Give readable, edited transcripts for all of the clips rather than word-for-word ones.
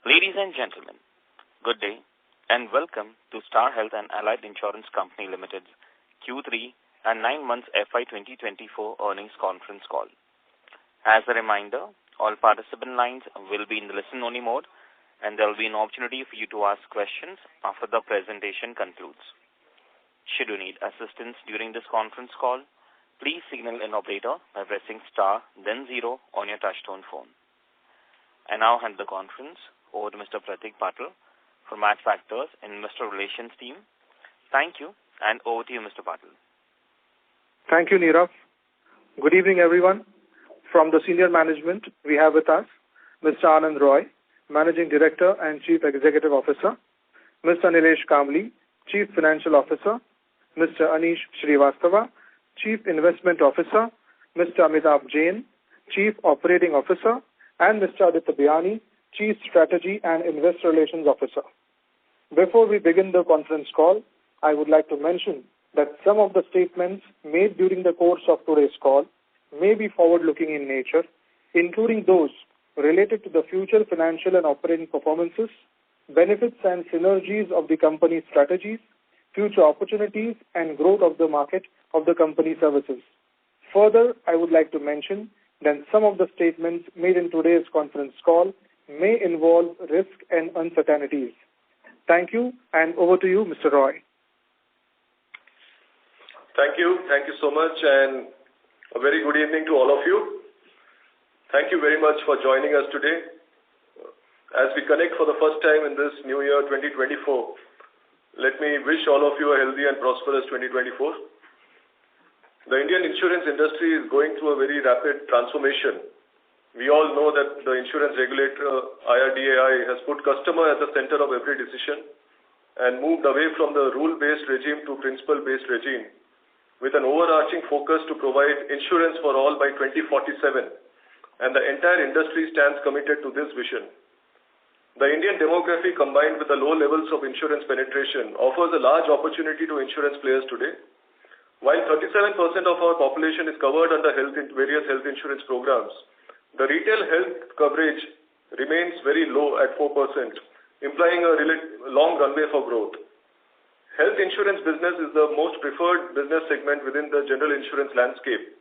Ladies and gentlemen, good day and welcome to Star Health and Allied Insurance Company Limited's Q3 and 9 months FY2024 earnings conference call. As a reminder, all participant lines will be in the listen-only mode and there will be an opportunity for you to ask questions after the presentation concludes. Should you need assistance during this conference call, please signal an operator by pressing star then 0 on your touchtone phone. I now hand the conference over to Mr. Pratik Patil from Adfactors Investor Relations team. Thank you, and over to you, Mr. Patil. Thank you, Nirav. Good evening, everyone. From the senior management, we have with us Mr. Anand Roy, Managing Director and Chief Executive Officer, Mr. Nilesh Kamli, Chief Financial Officer, Mr. Anish Srivastava, Chief Investment Officer, Mr. Amitabh Jain, Chief Operating Officer, and Mr. Aditya Biyani, Chief Strategy and Investor Relations Officer. Before we begin the conference call, I would like to mention that some of the statements made during the course of today's call may be forward-looking in nature, including those related to the future financial and operating performances, benefits and synergies of the company's strategies, future opportunities, and growth of the market of the company services. Further, I would like to mention that some of the statements made in today's conference call may involve risk and uncertainties. Thank you, and over to you, Mr. Roy. Thank you so much, and a very good evening to all of you. Thank you very much for joining us today. As we connect for the first time in this new year 2024, let me wish all of you a healthy and prosperous 2024. The Indian insurance industry is going through a very rapid transformation. We all know that the insurance regulator, IRDAI, has put customer at the center of every decision and moved away from the rule-based regime to principle-based regime with an overarching focus to provide insurance for all by 2047. And the entire industry stands committed to this vision. The Indian demography combined with the low levels of insurance penetration offers a large opportunity to insurance players today. While 37% of our population is covered under various health insurance programs, the retail health coverage remains very low at 4%, implying a long runway for growth. Health insurance business is the most preferred business segment within the general insurance landscape,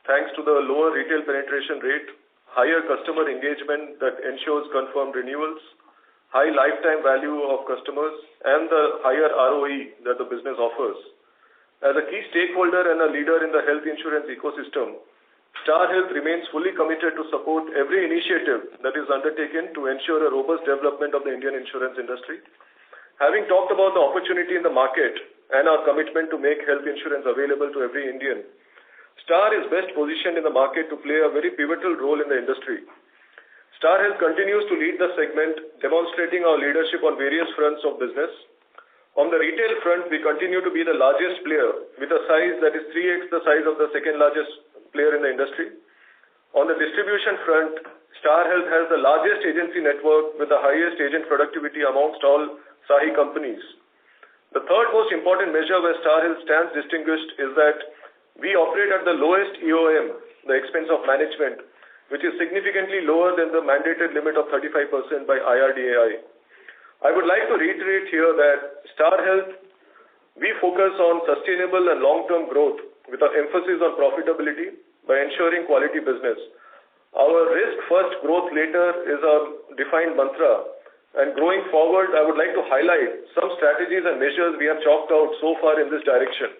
thanks to the lower retail penetration rate, higher customer engagement that ensures confirmed renewals, high lifetime value of customers, and the higher ROE that the business offers. As a key stakeholder and a leader in the health insurance ecosystem, Star Health remains fully committed to support every initiative that is undertaken to ensure a robust development of the Indian insurance industry. Having talked about the opportunity in the market and our commitment to make health insurance available to every Indian, Star is best positioned in the market to play a very pivotal role in the industry. Star Health continues to lead the segment, demonstrating our leadership on various fronts of business. On the retail front, we continue to be the largest player with a size that is 3x the size of the second largest player in the industry. On the distribution front, Star Health has the largest agency network with the highest agent productivity amongst all SAHI companies. The third most important measure where Star Health stands distinguished is that we operate at the lowest EOM, the expense of management, which is significantly lower than the mandated limit of 35% by IRDAI. I would like to reiterate here that Star Health, we focus on sustainable and long-term growth with an emphasis on profitability by ensuring quality business. Our risk first, growth later is our defined mantra. And going forward, I would like to highlight some strategies and measures we have chalked out so far in this direction.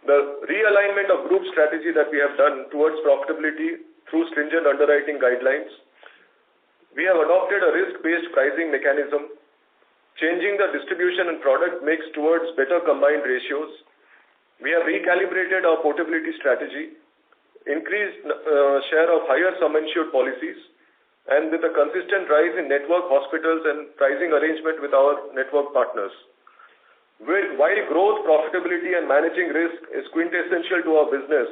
The realignment of group strategy that we have done towards profitability through stringent underwriting guidelines. We have adopted a risk-based pricing mechanism, changing the distribution and product mix towards better combined ratios. We have recalibrated our portability strategy, increased share of higher sum insured policies, and with a consistent rise in network hospitals and pricing arrangement with our network partners. While growth, profitability, and managing risk is quintessential to our business,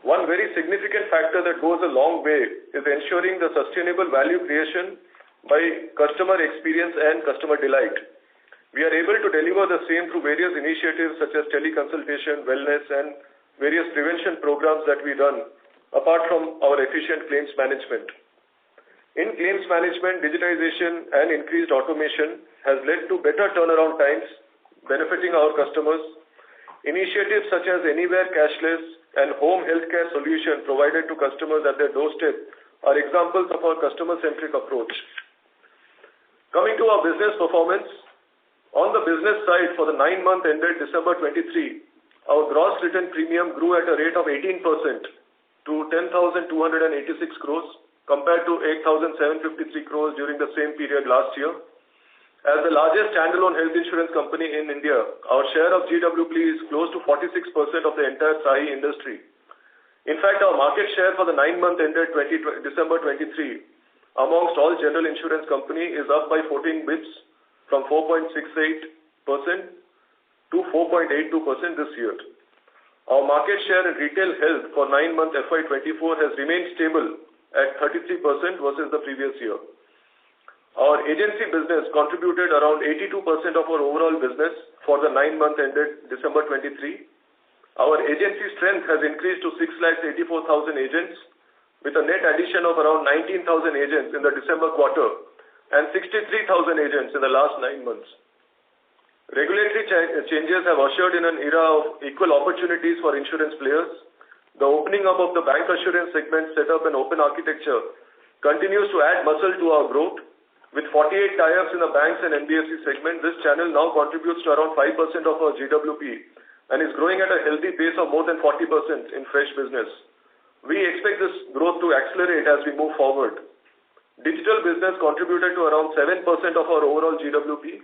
one very significant factor that goes a long way is ensuring the sustainable value creation by customer experience and customer delight. We are able to deliver the same through various initiatives such as teleconsultation, wellness, and various prevention programs that we run, apart from our efficient claims management. In claims management, digitization and increased automation has led to better turnaround times, benefiting our customers. Initiatives such as Anywhere Cashless and Home Healthcare Solution provided to customers at their doorstep are examples of our customer-centric approach. Coming to our business performance, on the business side for the 9-month ended December 23, our gross written premium grew at a rate of 18% to 10,286 crores compared to 8,753 crores during the same period last year. As the largest standalone health insurance company in India, our share of GWP is close to 46% of the entire SAHI industry. In fact, our market share for the 9-month ended December 23 amongst all general insurance company is up by 14 bits from 4.68% to 4.82% this year. Our market share in retail health for 9-month FY24 has remained stable at 33% versus the previous year. Our agency business contributed around 82% of our overall business for the 9-month ended December 23. Our agency strength has increased to 684,000 agents with a net addition of around 19,000 agents in the December quarter and 63,000 agents in the last 9 months. Regulatory changes have ushered in an era of equal opportunities for insurance players. The opening up of the bank assurance segment set up an open architecture continues to add muscle to our growth. With 48 tie-ups in the banks and NBFC segment, this channel now contributes to around 5% of our GWP and is growing at a healthy pace of more than 40% in fresh business. We expect this growth to accelerate as we move forward. Digital business contributed to around 7% of our overall GWP.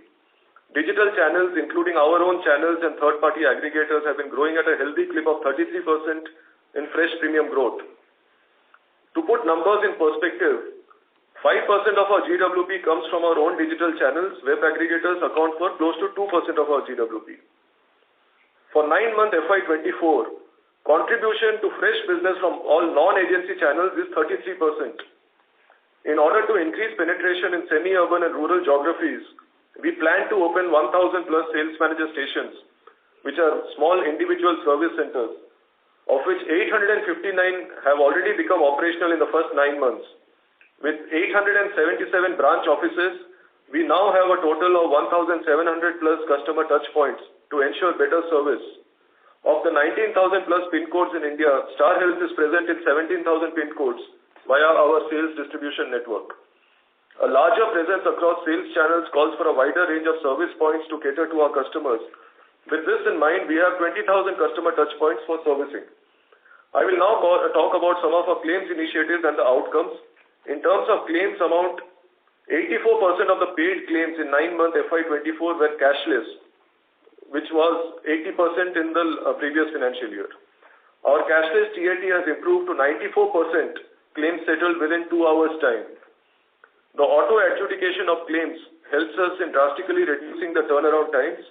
Digital channels, including our own channels and third-party aggregators, have been growing at a healthy clip of 33% in fresh premium growth. To put numbers in perspective, 5% of our GWP comes from our own digital channels. Web aggregators account for close to 2% of our GWP. For 9-month FY24, contribution to fresh business from all non-agency channels is 33%. In order to increase penetration in semi-urban and rural geographies, we plan to open 1,000 plus sales manager stations, which are small individual service centers, of which 859 have already become operational in the first 9 months. With 877 branch offices, we now have a total of 1,700 plus customer touch points to ensure better service. Of the 19,000 plus PIN codes in India, Star Health is present in 17,000 PIN codes via our sales distribution network. A larger presence across sales channels calls for a wider range of service points to cater to our customers. With this in mind, we have 20,000 customer touch points for servicing. I will now talk about some of our claims initiatives and the outcomes. In terms of claims amount, 84% of the paid claims in 9-month FY24 were cashless, which was 80% in the previous financial year. Our cashless TAT has improved to 94% claims settled within 2 hours' time. The auto adjudication of claims helps us in drastically reducing the turnaround times.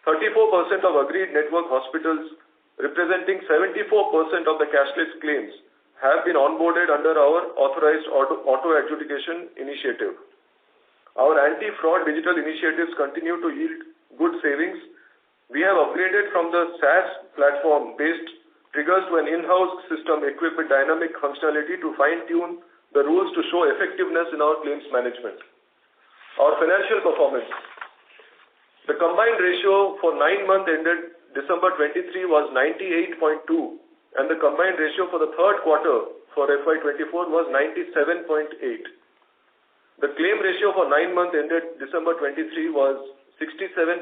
34% of agreed network hospitals, representing 74% of the cashless claims, have been onboarded under our authorized auto adjudication initiative. Our anti-fraud digital initiatives continue to yield good savings. We have upgraded from the SaaS platform-based triggers to an in-house system equipped with dynamic functionality to fine-tune the rules to show effectiveness in our claims management. Our financial performance. The combined ratio for 9-month ended December 23 was 98.2. and the combined ratio for the third quarter for FY24 was 97.8. The claim ratio for 9-month ended December 23 was 67.3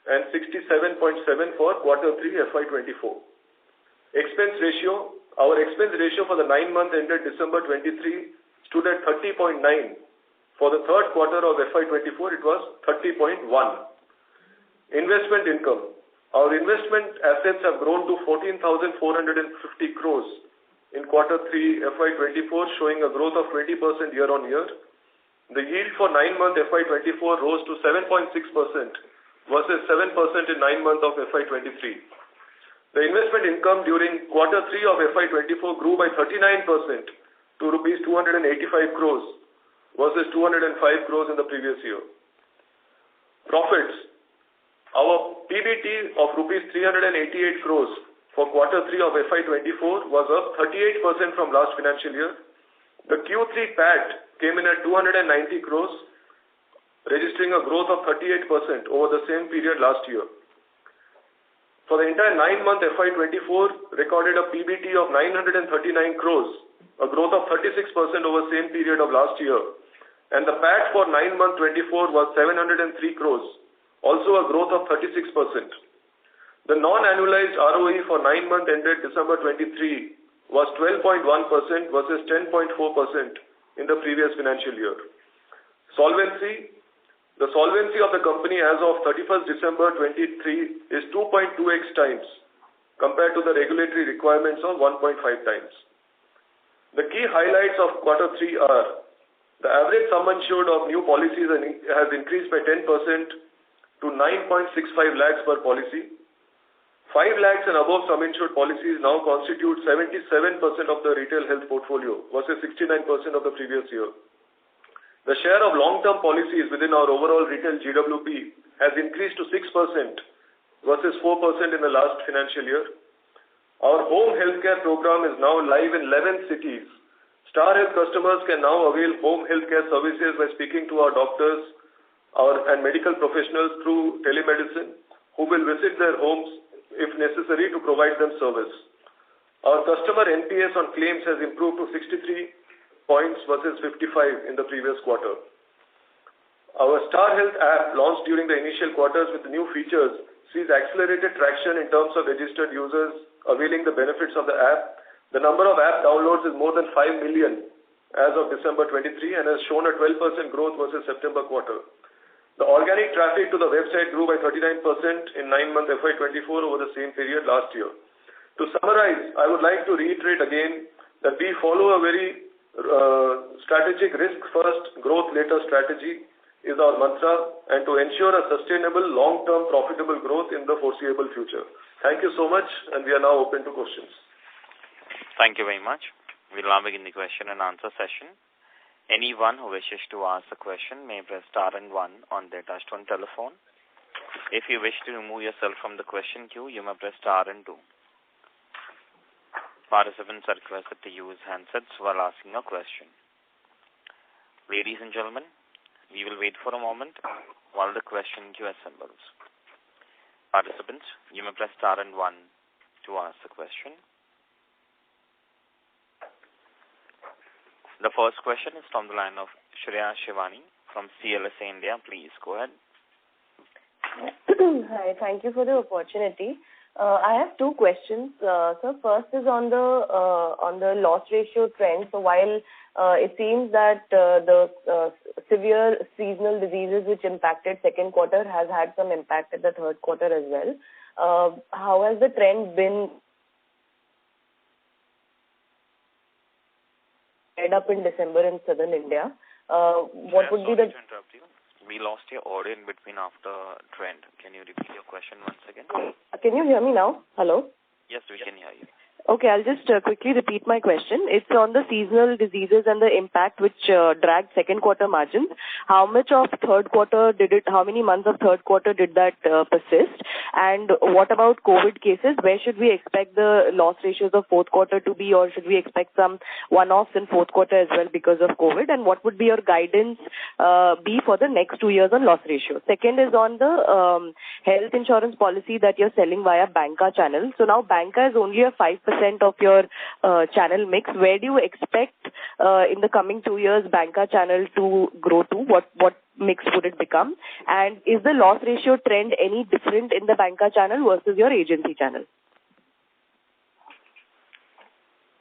and 67.7 for quarter 3 FY24. Expense ratio. Our expense ratio for the 9-month ended December 23 stood at 30.9. For the third quarter of FY24, it was 30.1. Investment income. Our investment assets have grown to 14,450 crores in quarter 3 FY24, showing a growth of 20% year-on-year. The yield for 9-month FY24 rose to 7.6% versus 7% in 9 months of FY23. The investment income during quarter 3 of FY24 grew by 39% to rupees 285 crores versus 205 crores in the previous year. Profits. Our PBT of rupees 388 crores for quarter 3 of FY24 was up 38% from last financial year. The Q3 PAT came in at 290 crores, registering a growth of 38% over the same period last year. For the entire 9-month FY24, recorded a PBT of 939 crores, a growth of 36% over same period of last year. And the PAT for 9-month 24 was 703 crores, also a growth of 36%. The non-annualized ROE for 9-month ended December 23 was 12.1% versus 10.4% in the previous financial year. Solvency. The solvency of the company as of 31st December 23 is 2.2x times compared to the regulatory requirements of 1.5 times. The key highlights of Q3 are: the average sum insured of new policies has increased by 10% to 9.65 lakhs per policy. 5 lakhs and above sum insured policies now constitute 77% of the retail health portfolio versus 69% of the previous year. The share of long-term policies within our overall retail GWP has increased to 6% versus 4% in the last financial year. Our home healthcare program is now live in 11 cities. Star Health customers can now avail home healthcare services by speaking to our doctors and medical professionals through telemedicine, who will visit their homes if necessary to provide them service. Our customer NPS on claims has improved to 63 points versus 55 in the previous quarter. Our Star Health app, launched during the initial quarters with new features, sees accelerated traction in terms of registered users availing the benefits of the app. The number of app downloads is more than 5 million as of December 23 and has shown a 12% growth versus September quarter. The organic traffic to the website grew by 39% in 9-month FY24 over the same period last year. To summarize, I would like to reiterate again that we follow a very strategic risk first, growth later strategy is our mantra, and to ensure a sustainable long-term profitable growth in the foreseeable future. Thank you so much, and we are now open to questions. Thank you very much. We'll now begin the question and answer session. Anyone who wishes to ask a question may press star and 1 on their touchtone telephone. If you wish to remove yourself from the question queue, you may press star and 2. Participants are requested to use handsets while asking a question. Ladies and gentlemen, we will wait for a moment while the question queue assembles. Participants, you may press star and 1 to ask the question. The first question is from the line of Shreya Shivani from CLSA India. Please go ahead. Hi, thank you for the opportunity. I have two questions. So first is on the loss ratio trend. So while it seems that the severe seasonal diseases which impacted second quarter has had some impact at the third quarter as well, how has the trend been up in December in southern India? What would be the... We lost your audio in between after trend. Can you repeat your question once again? Can you hear me now? Hello? Yes, we can hear you. Okay, I'll just quickly repeat my question. It's on the seasonal diseases and the impact which dragged second quarter margins. How much of third quarter how many months of third quarter did that persist? And what about COVID cases? Where should we expect the loss ratios of fourth quarter to be, or should we expect some one-offs in fourth quarter as well because of COVID? And what would be your guidance be for the next 2 years on loss ratio? Second is on the health insurance policy that you're selling via banca channel. So now banca is only a 5% of your channel mix. Where do you expect in the coming 2 years banca channel to grow to? What mix would it become? And is the loss ratio trend any different in the banca channel versus your agency channel?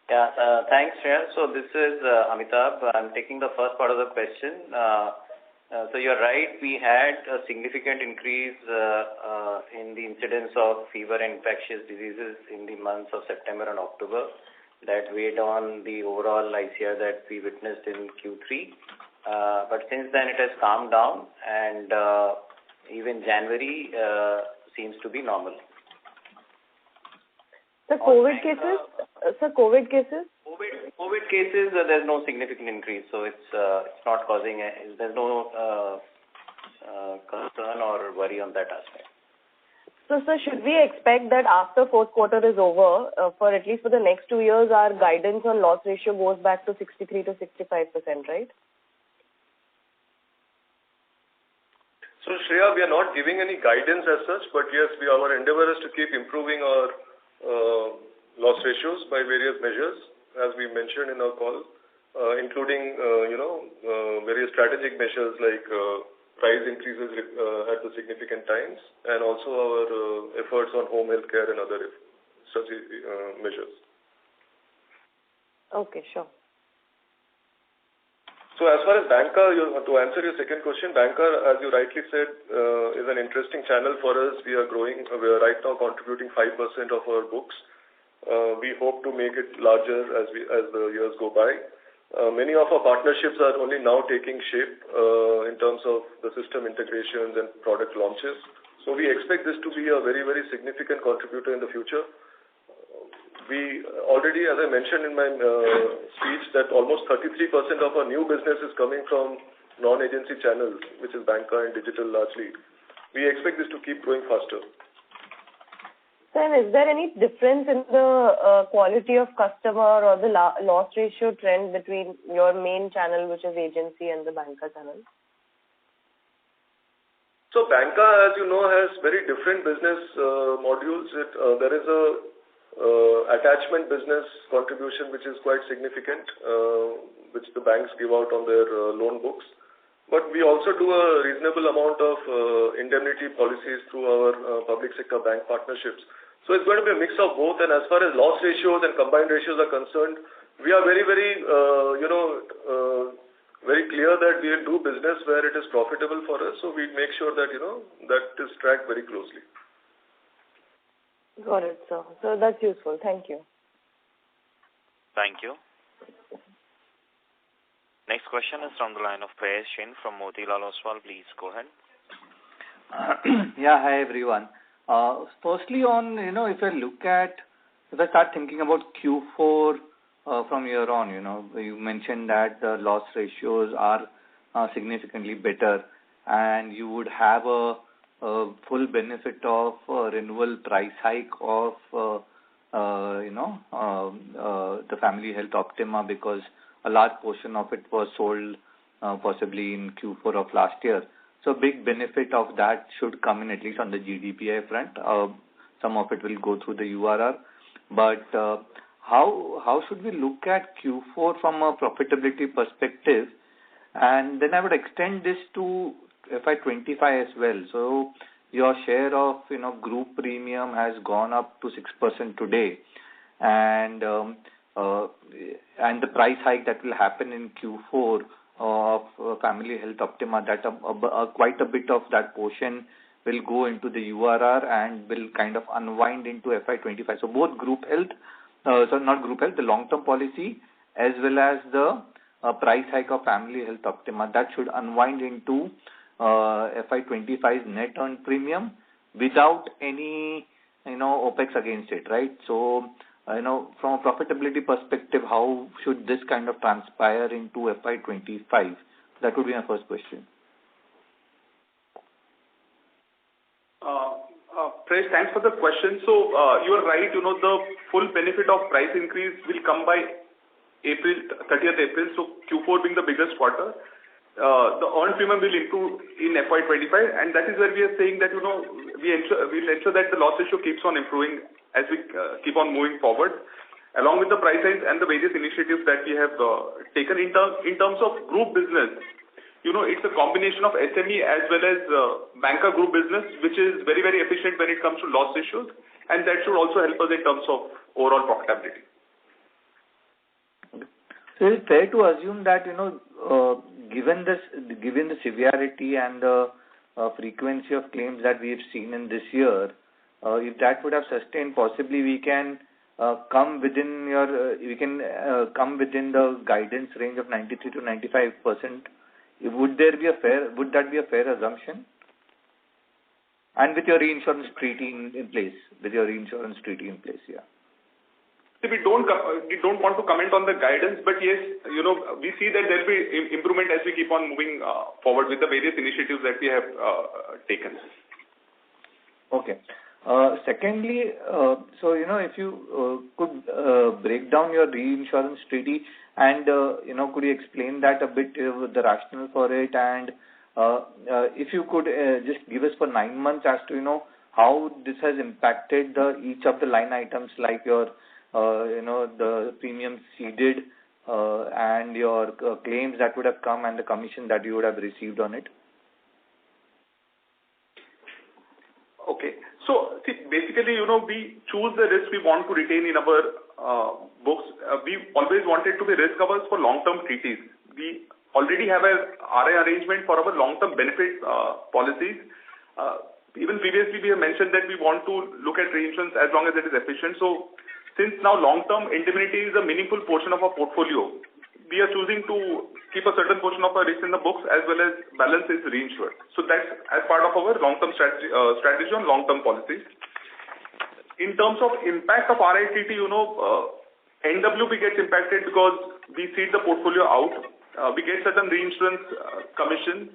Yeah, thanks, Shreya. So this is Amitabh. I'm taking the first part of the question. So you're right, we had a significant increase in the incidence of fever and infectious diseases in the months of September and October. That weighed on the overall ICR that we witnessed in Q3. But since then it has calmed down, and even January seems to be normal. The COVID cases? COVID cases, there's no significant increase, so it's not causing there's no concern or worry on that aspect. So, sir, should we expect that after fourth quarter is over, for at least for the next 2 years, our guidance on loss ratio goes back to 63 to 65%, right? So, Shreya, we are not giving any guidance as such, but yes, our endeavor is to keep improving our loss ratios by various measures, as we mentioned in our call, including, various strategic measures like price increases at the significant times, and also our efforts on home health care and other such measures. Okay, sure. So as far as banker, to answer your second question, banker, as you rightly said, is an interesting channel for us. We are growing. We are right now contributing 5% of our books. We hope to make it larger as the years go by. Many of our partnerships are only now taking shape in terms of the system integrations and product launches. So we expect this to be a very, very significant contributor in the future. We already, as I mentioned in my speech, that almost 33% of our new business is coming from non-agency channels, which is banker and digital largely. We expect this to keep growing faster. Sir, is there any difference in the quality of customer or the loss ratio trend between your main channel, which is agency, and the banker channel? So banker, as you know, has very different business modules. There is a attachment business contribution which is quite significant, which the banks give out on their loan books. But we also do a reasonable amount of indemnity policies through our public sector bank partnerships. So it's going to be a mix of both. And as far as loss ratios and combined ratios are concerned, we are very, very, very clear that we will do business where it is profitable for us. So we make sure that, that is tracked very closely. Got it, sir. So that's useful. Thank you. Thank you. Next question is from the line of Prayesh Jain from Motilal Oswal. Please go ahead. Yeah, hi everyone. Firstly on, if I start thinking about Q4 from here on, you mentioned that the loss ratios are significantly better and you would have a full benefit of renewal price hike of, the Family Health Optima, because a large portion of it was sold possibly in Q4 of last year. So big benefit of that should come in, at least on the GDPI front. Some of it will go through the URR. But how should we look at Q4 from a profitability perspective? And then I would extend this to FY25 as well. So your share of group premium has gone up to 6% today, and the price hike that will happen in Q4 of Family Health Optima, that quite a bit of that portion will go into the URR and will kind of unwind into FY25. So both group health, the long-term policy, as well as the price hike of Family Health Optima, that should unwind into FY25's net earned premium without any, OPEX against it, right? So, from a profitability perspective, how should this kind of transpire into FY25? That would be my first question. Prayesh, thanks for the question. So, you are right, the full benefit of price increase will come by 30th April, so Q4 being the biggest quarter. The earned premium will improve in FY25, and that is where we are saying that, we'll ensure that the loss ratio keeps on improving as we keep on moving forward, along with the price hikes and the various initiatives that we have taken in terms of group business. It's a combination of SME as well as banker group business, which is very, very efficient when it comes to loss ratios, and that should also help us in terms of overall profitability. So is it fair to assume that, given the severity and the frequency of claims that we have seen in this year, if that would have sustained, possibly we can come within the guidance range of 93 to 95%. Would that be a fair assumption? And with your reinsurance treaty in place, yeah. We don't want to comment on the guidance, but yes, we see that there will be improvement as we keep on moving forward with the various initiatives that we have taken. Okay. Secondly, if you could break down your reinsurance treaty and, could you explain that a bit, the rationale for it, and if you could just give us for 9 months as to, how this has impacted each of the line items like your, the premiums ceded and your claims that would have come and the commission that you would have received on it. Okay. So, see, basically, we choose the risk we want to retain in our books. We always wanted to be risk averse for long-term treaties. We already have a RA arrangement for our long-term benefit policies. Even previously, we have mentioned that we want to look at reinsurance as long as it is efficient. So, since now long-term indemnity is a meaningful portion of our portfolio, we are choosing to keep a certain portion of our risk in the books as well as balance is reinsured. So that's as part of our long-term strategy on long-term policies. In terms of impact of RITT, NWP gets impacted because we cede the portfolio out. We get certain reinsurance commission.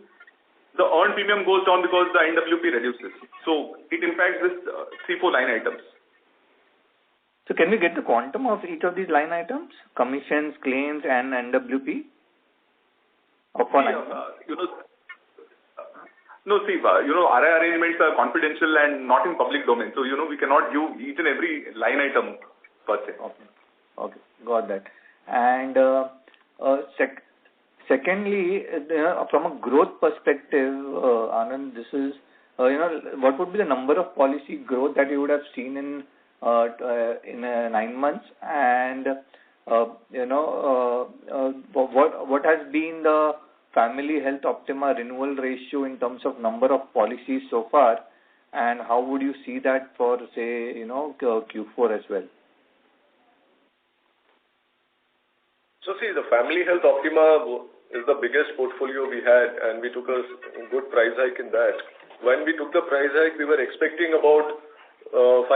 The earned premium goes down because the NWP reduces. So it impacts this 3-4 line items. So can we get the quantum of each of these line items? Commissions, claims, and NWP? RI arrangements are confidential and not in public domain. So, we cannot give each and every line item per se. Okay. Got that. And secondly, from a growth perspective, Anand, this is, what would be the number of policy growth that you would have seen in 9 months, and what has been the Family Health Optima renewal ratio in terms of number of policies so far, and how would you see that for, say, Q4 as well? So see, the Family Health Optima is the biggest portfolio we had, and we took a good price hike in that. When we took the price hike, we were expecting about 5%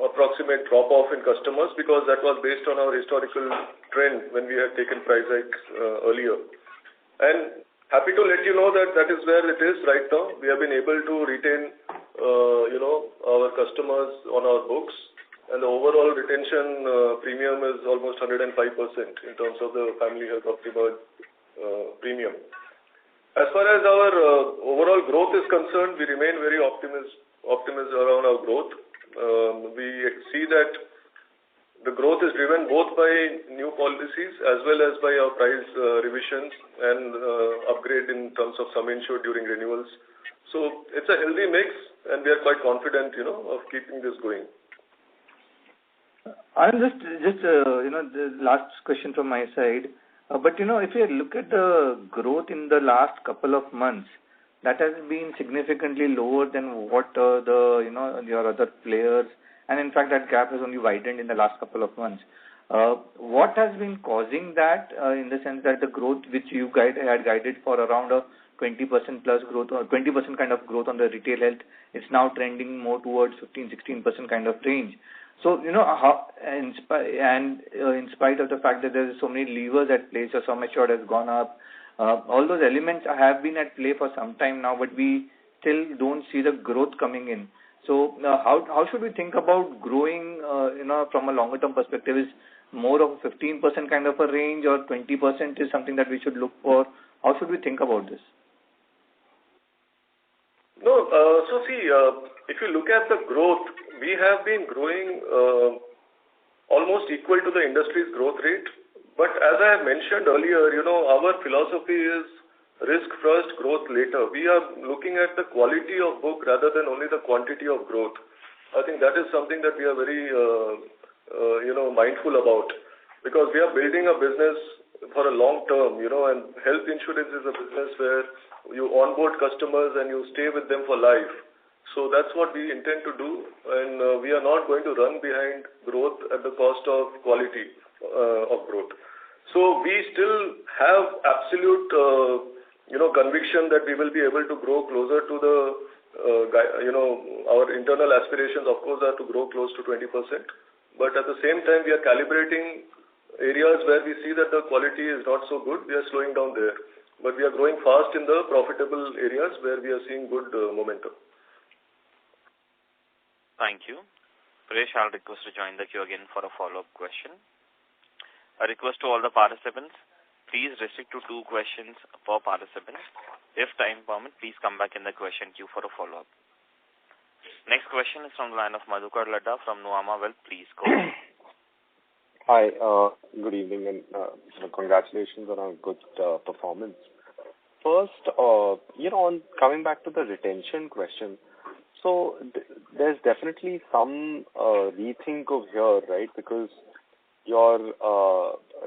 approximate drop-off in customers because that was based on our historical trend when we had taken price hikes earlier. And happy to let you know that that is where it is right now. We have been able to retain, our customers on our books, and the overall retention premium is almost 105% in terms of the Family Health Optima premium. As far as our overall growth is concerned, we remain very optimistic around our growth. We see that the growth is driven both by new policies as well as by our price revisions and upgrade in terms of sum insured during renewals. So it's a healthy mix, and we are quite confident, of keeping this going. I'm just the last question from my side. But if you look at the growth in the last couple of months, that has been significantly lower than what your other players, and in fact that gap has only widened in the last couple of months. What has been causing that, in the sense that the growth which you had guided for around a 20% plus growth or 20% kind of growth on the retail health, it's now trending more towards 15-16% kind of range. So, in spite of the fact that there is so many levers at play, so sum assured has gone up, all those elements have been at play for some time now, but we still don't see the growth coming in. So, how should we think about growing, from a longer term perspective? Is more of a 15% kind of a range, or 20% is something that we should look for? How should we think about this? No, so see, if you look at the growth, we have been growing almost equal to the industry's growth rate. But as I have mentioned earlier, our philosophy is risk first, growth later. We are looking at the quality of book rather than only the quantity of growth. I think that is something that we are very, mindful about, because we are building a business for a long term, and health insurance is a business where you onboard customers and you stay with them for life. So that's what we intend to do, and we are not going to run behind growth at the cost of quality of growth. So we still have absolute, conviction that we will be able to grow closer to the, our internal aspirations, of course, are to grow close to 20%. But at the same time, we are calibrating areas where we see that the quality is not so good. We are slowing down there. But we are growing fast in the profitable areas where we are seeing good momentum. Thank you. Paresh, I'll request to join the queue again for a follow-up question. A request to all the participants, please restrict to 2 questions per participant. If time permit, please come back in the question queue for a follow-up. Next question is from the line of Madhukar Ladda from Nuvama Wealth. Please go ahead. Hi, good evening and congratulations on a good performance. First, on coming back to the retention question, so there's definitely some rethink of here, right? Because your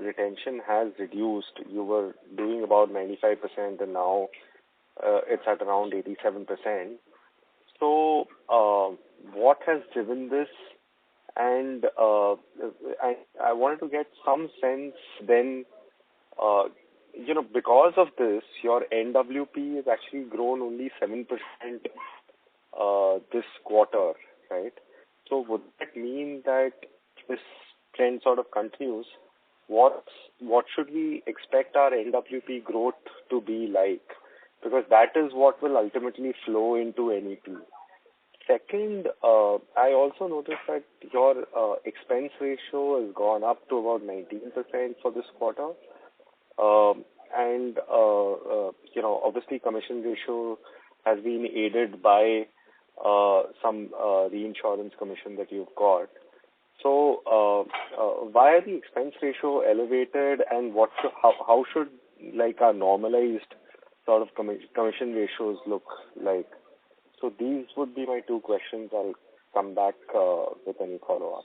retention has reduced. You were doing about 95% and now it's at around 87%. So what has driven this? And I wanted to get some sense then, because of this, your NWP has actually grown only 7% this quarter, right? So would that mean that this trend sort of continues? What should we expect our NWP growth to be like? Because that is what will ultimately flow into NEP. Second, I also noticed that your expense ratio has gone up to about 19% for this quarter. And obviously commission ratio has been aided by some reinsurance commission that you've got. So why are the expense ratio elevated, and how should like our normalized sort of commission ratios look like? So these would be my 2 questions. I'll come back with any follow-up.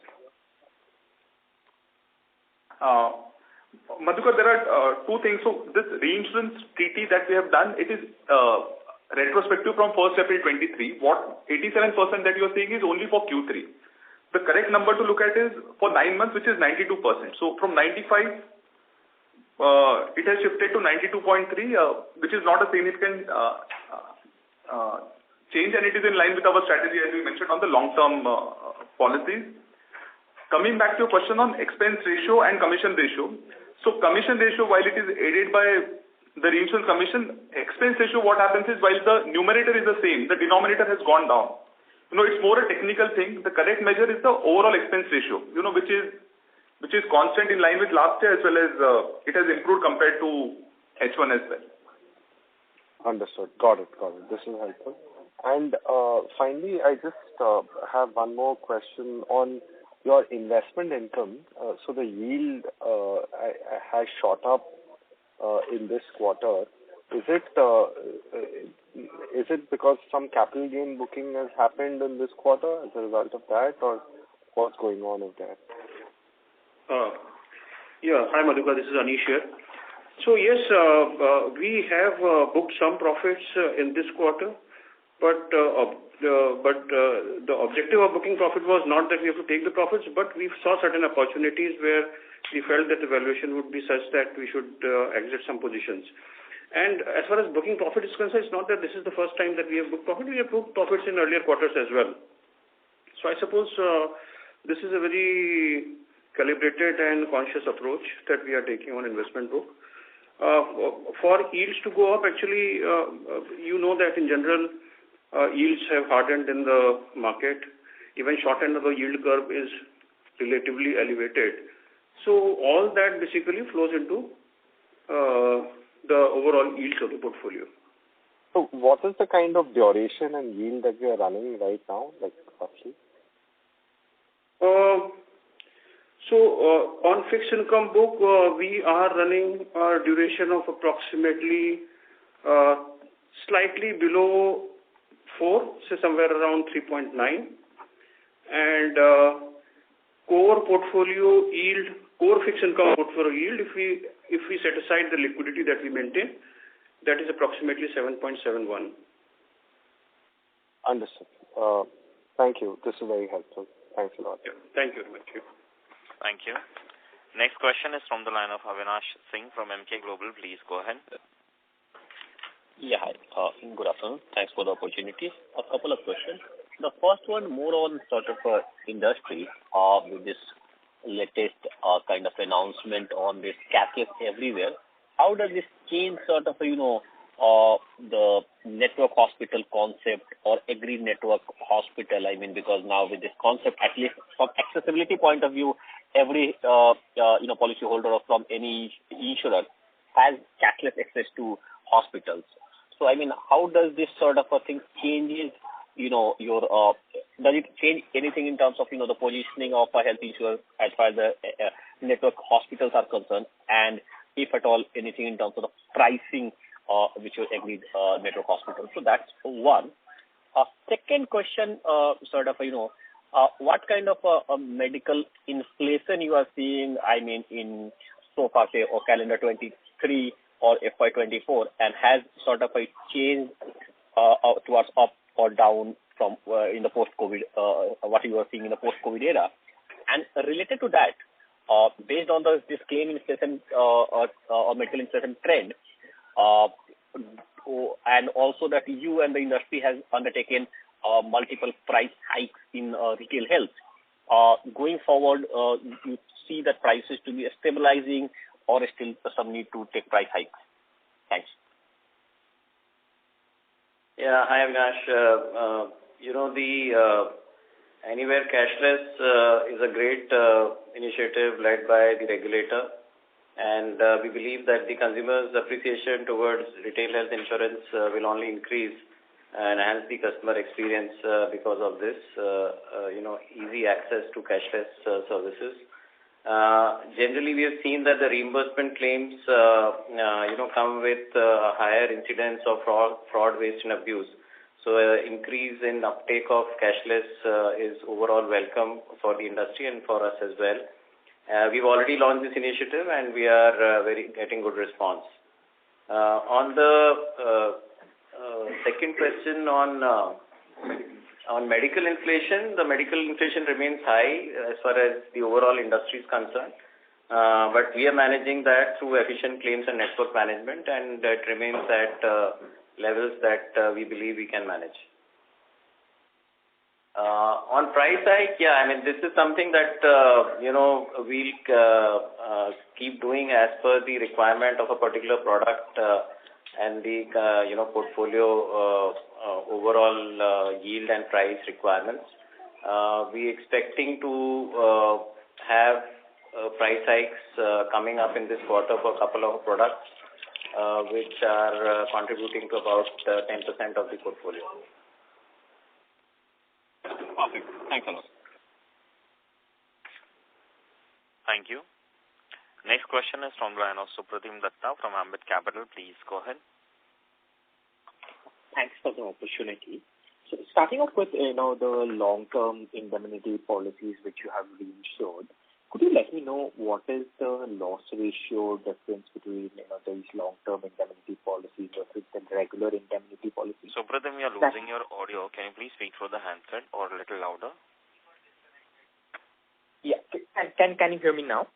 Madhukar, there are 2 things. So this reinsurance treaty that we have done, it is retrospective from 1st April 23. What 87% that you are saying is only for Q3. The correct number to look at is for 9 months, which is 92%. So from 95, it has shifted to 92.3, which is not a significant change, and it is in line with our strategy, as we mentioned, on the long-term policies. Coming back to your question on expense ratio and commission ratio. So commission ratio, while it is aided by the reinsurance commission, expense ratio, what happens is while the numerator is the same, the denominator has gone down. It's more a technical thing. The correct measure is the overall expense ratio, which is constant in line with last year, as well as it has improved compared to H1 as well. Understood. Got it. This is helpful. And finally, I just have one more question on your investment income. So the yield has shot up in this quarter. Is it because some capital gain booking has happened in this quarter as a result of that, or what's going on with that? Hi Madhukar, this is Anish here. So yes, we have booked some profits in this quarter, but the objective of booking profit was not that we have to take the profits, but we saw certain opportunities where we felt that the valuation would be such that we should exit some positions. And as far as booking profit is concerned, it's not that this is the first time that we have booked profit. We have booked profits in earlier quarters as well. So I suppose this is a very calibrated and conscious approach that we are taking on investment book. For yields to go up, actually, that in general, yields have hardened in the market. Even short end of the yield curve is relatively elevated. So all that basically flows into the overall yields of the portfolio. So what is the kind of duration and yield that we are running right now, like roughly? So on fixed income book, we are running a duration of approximately slightly below 4, so somewhere around 3.9. And core portfolio yield, core fixed income portfolio yield, if we set aside the liquidity that we maintain, that is approximately 7.71. Understood. Thank you. This is very helpful. Thanks a lot. Yeah. Thank you very much. Thank you. Next question is from the line of Avinash Singh from Emkay Global. Please go ahead. Yeah, hi. Good afternoon. Thanks for the opportunity. A couple of questions. The first one more on sort of industry with this latest kind of announcement on this captive everywhere. How does this change sort of, the network hospital concept or agreed network hospital? I mean, because now with this concept, at least from accessibility point of view, every policyholder or from any insurer has cashless access to hospitals. So, I mean, how does this sort of a thing changes, does it change anything in terms of, the positioning of a health insurer as far as the network hospitals are concerned, and if at all anything in terms of the pricing which you agreed network hospitals? So that's one. Second question, what kind of medical inflation you are seeing, I mean, in so far, say, or calendar 23 or FY24, and has sort of a change towards up or down from in the post-COVID, what you are seeing in the post-COVID era? And related to that, based on this claim inflation or medical inflation trend, and also that you and the industry has undertaken multiple price hikes in retail health, going forward, you see that prices to be stabilizing or still some need to take price hikes? Thanks. Yeah, hi Avinash. The Anywhere Cashless is a great initiative led by the regulator, and we believe that the consumers' appreciation towards retail health insurance will only increase and enhance the customer experience because of this, easy access to cashless services. Generally, we have seen that the reimbursement claims, come with a higher incidence of fraud, waste, and abuse. So, increase in uptake of cashless is overall welcome for the industry and for us as well. We've already launched this initiative, and we are getting good response. On the second question on medical inflation, the medical inflation remains high as far as the overall industry is concerned. But we are managing that through efficient claims and network management, and it remains at levels that we believe we can manage. On price hike, this is something that, we'll keep doing as per the requirement of a particular product and the, portfolio overall yield and price requirements. We expecting to have price hikes coming up in this quarter for a couple of products, which are contributing to about 10% of the portfolio. Perfect. Thanks a lot. Thank you. Next question is from the line of Supratim Datta from Ambit Capital. Please go ahead. Thanks for the opportunity. So starting off with, the long-term indemnity policies which you have reinsured, could you let me know what is the loss ratio difference between, these long-term indemnity policies versus the regular indemnity policies? Supratim, you're losing your audio. Can you please speak through the handset or a little louder? Yeah. Can you hear me now?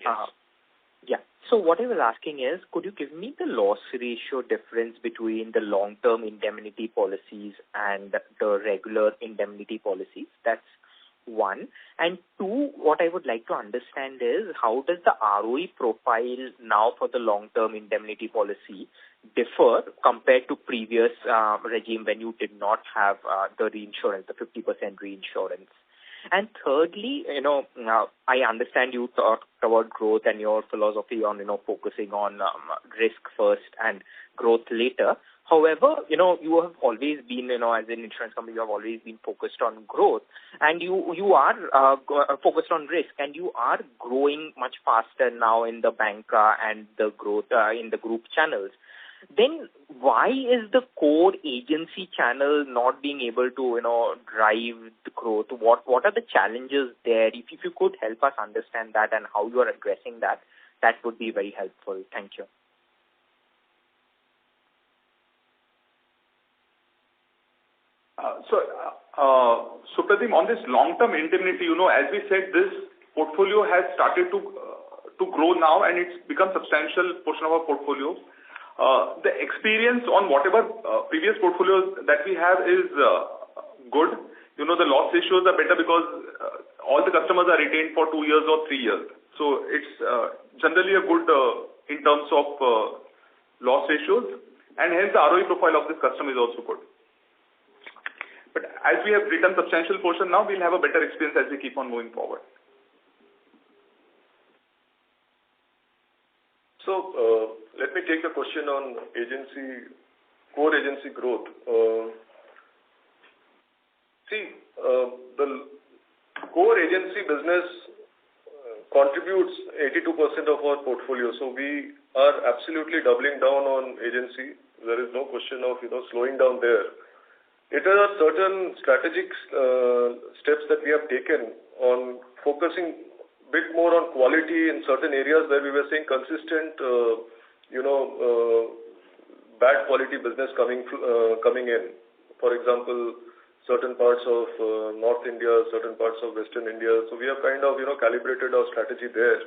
Yes. Yeah. So what I was asking is, could you give me the loss ratio difference between the long-term indemnity policies and the regular indemnity policies? That's one. And two, what I would like to understand is, how does the ROE profile now for the long-term indemnity policy differ compared to previous regime when you did not have the reinsurance, the 50% reinsurance? And thirdly, I understand you talked about growth and your philosophy on, focusing on risk first and growth later. However, you have always been, as an insurance company, you have always been focused on growth, and you are focused on risk, and you are growing much faster now in the bank and the growth in the group channels. Then why is the core agency channel not being able to, drive the growth? What are the challenges there? If you could help us understand that and how you are addressing that, that would be very helpful. Thank you. Supratim, on this long-term indemnity, as we said, this portfolio has started to grow now, and it's become substantial portion of our portfolio. The experience on whatever previous portfolios that we have is good. The loss ratios are better because all the customers are retained for 2 years or 3 years. So it's generally a good in terms of loss ratios. and hence the ROE profile of this customer is also good. But as we have written substantial portion now, we'll have a better experience as we keep on moving forward. So let me take the question on core agency growth. The core agency business contributes 82% of our portfolio. So we are absolutely doubling down on agency. There is no question of slowing down there. It are certain strategic steps that we have taken on focusing a bit more on quality in certain areas where we were seeing consistent, bad quality business coming in. For example, certain parts of North India, certain parts of Western India. So we have kind of calibrated our strategy there.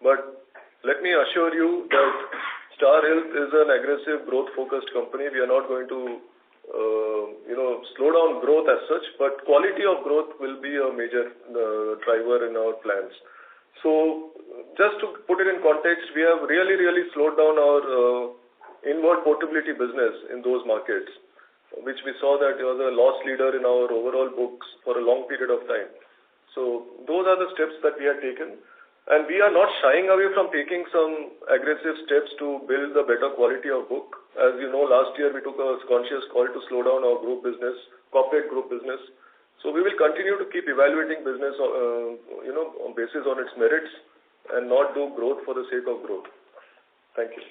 But let me assure you that Star Health is an aggressive growth-focused company. We are not going to slow down growth as such, but quality of growth will be a major driver in our plans. So just to put it in context, we have really slowed down our inward portability business in those markets, which we saw that it was a loss leader in our overall books for a long period of time. So those are the steps that we have taken. And we are not shying away from taking some aggressive steps to build a better quality of book. As you know, last year we took a conscious call to slow down our group business, corporate group business. So we will continue to keep evaluating business, on basis on its merits and not do growth for the sake of growth. Thank you.